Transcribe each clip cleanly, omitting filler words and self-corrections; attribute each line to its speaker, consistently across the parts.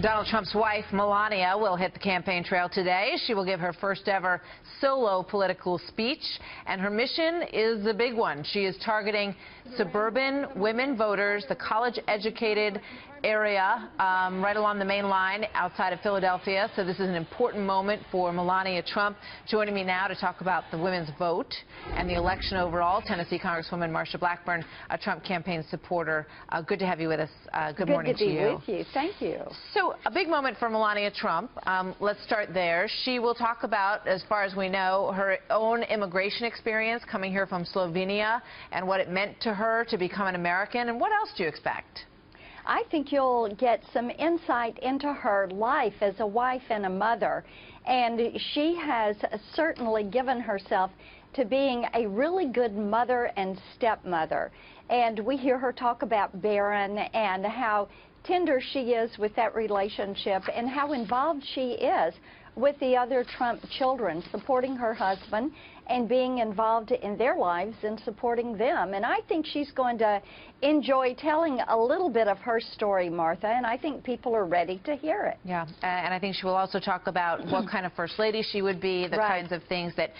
Speaker 1: Donald Trump's wife, Melania, will hit the campaign trail today. She will give her first ever solo political speech, and her mission is a big one. She is targeting suburban women voters, the college-educated area right along the main line outside of Philadelphia. So this is an important moment for Melania Trump. Joining me now to talk about the women's vote and the election overall, Tennessee Congresswoman Marsha Blackburn, a Trump campaign supporter. Good to have you with us. Good morning to you.
Speaker 2: Good to be with you. Thank you.
Speaker 1: So a big moment for Melania Trump. Let's start there. She will talk about, as far as we know, her own immigration experience coming here from Slovenia and what it meant to her to become an American. And what else do you expect?
Speaker 2: I think you'll get some insight into her life as a wife and a mother. And she has certainly given herself to being a really good mother and stepmother. And we hear her talk about Barron and how tender she is with that relationship and how involved she is with the other Trump children, supporting her husband and being involved in their lives and supporting them. And I think she's going to enjoy telling a little bit of her story, Martha, and I think people are ready to hear it.
Speaker 1: Yeah, and I think she will also talk about what kind of first lady she would be, the kinds of things that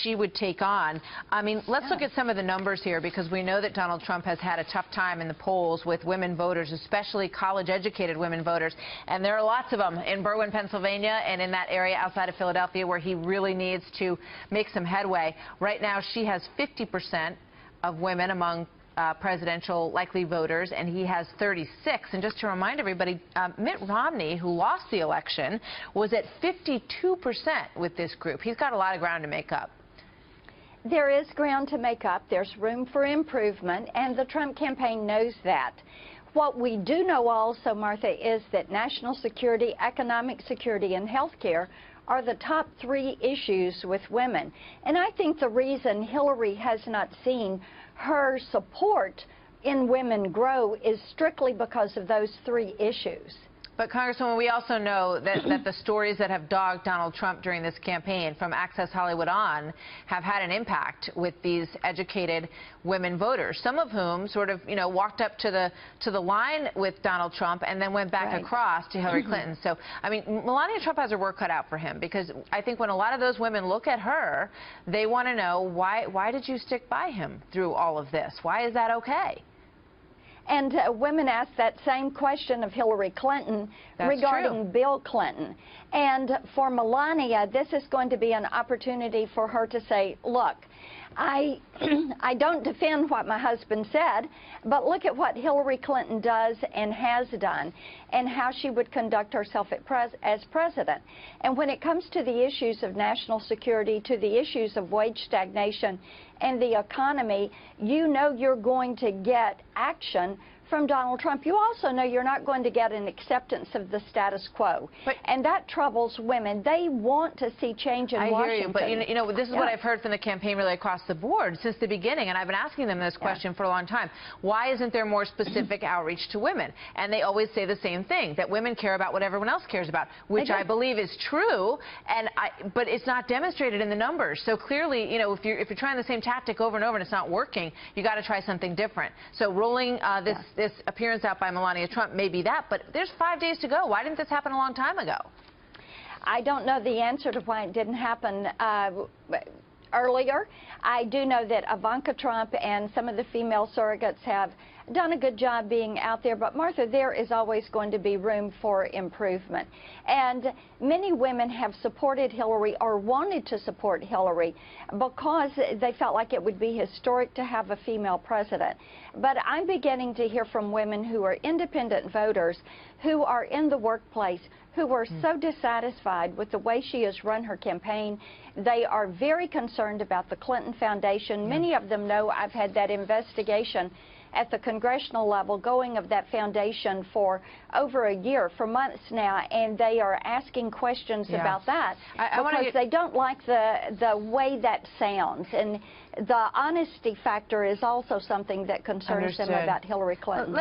Speaker 1: she would take on. I mean, let's look at some of the numbers here, because we know that Donald Trump has had a tough time in the polls with women voters, especially college-educated women voters, and there are lots of them in Berwyn, Pennsylvania, and in that area outside of Philadelphia where he really needs to make some headway. Right now, she has 50% of women among presidential likely voters, and he has 36. And just to remind everybody, Mitt Romney, who lost the election, was at 52% with this group. He's got a lot of ground to make up.
Speaker 2: There is ground to make up. There's room for improvement, and the Trump campaign knows that. What we do know also, Martha, is that national security, economic security, and health care are the top three issues with women. And I think the reason Hillary has not seen her support in women grow is strictly because of those three issues.
Speaker 1: But, Congresswoman, we also know that the stories that have dogged Donald Trump during this campaign, from Access Hollywood on, have had an impact with these educated women voters, some of whom sort of, you know, walked up to the line with Donald Trump and then went back across to Hillary Clinton. So, I mean, Melania Trump has her work cut out for him, because I think when a lot of those women look at her, they want to know, why did you stick by him through all of this? Why is that okay?
Speaker 2: And women ask that same question of Hillary Clinton regarding Bill Clinton. And for Melania, this is going to be an opportunity for her to say, look, I don't defend what my husband said, but look at what Hillary Clinton does and has done, and how she would conduct herself as president. And when it comes to the issues of national security, to the issues of wage stagnation and the economy, you know you're going to get action from Donald Trump. You also know you're not going to get an acceptance of the status quo. And that troubles women. They want to see change in Washington.
Speaker 1: I hear you, but you know, this is what I've heard from the campaign really across the board since the beginning, and I've been asking them this question for a long time. Why isn't there more specific outreach to women? And they always say the same thing, that women care about what everyone else cares about, which I believe is true, but it's not demonstrated in the numbers. So clearly, you know, if you're trying the same tactic over and over and it's not working, you got to try something different. So rolling this appearance out by Melania Trump may be that, but there's 5 days to go. Why didn't this happen a long time ago?
Speaker 2: I don't know the answer to why it didn't happen earlier. I do know that Ivanka Trump and some of the female surrogates have done a good job being out there, but Martha, there is always going to be room for improvement. And many women have supported Hillary or wanted to support Hillary because they felt like it would be historic to have a female president. But I'm beginning to hear from women who are independent voters, who are in the workplace, who are so dissatisfied with the way she has run her campaign. They are very concerned about the Clinton Foundation. Many of them know I've had that investigation at the congressional level going of that foundation for over a year, for months now, and they are asking questions about that because they don't like the way that sounds. And the honesty factor is also something that concerns them about Hillary Clinton.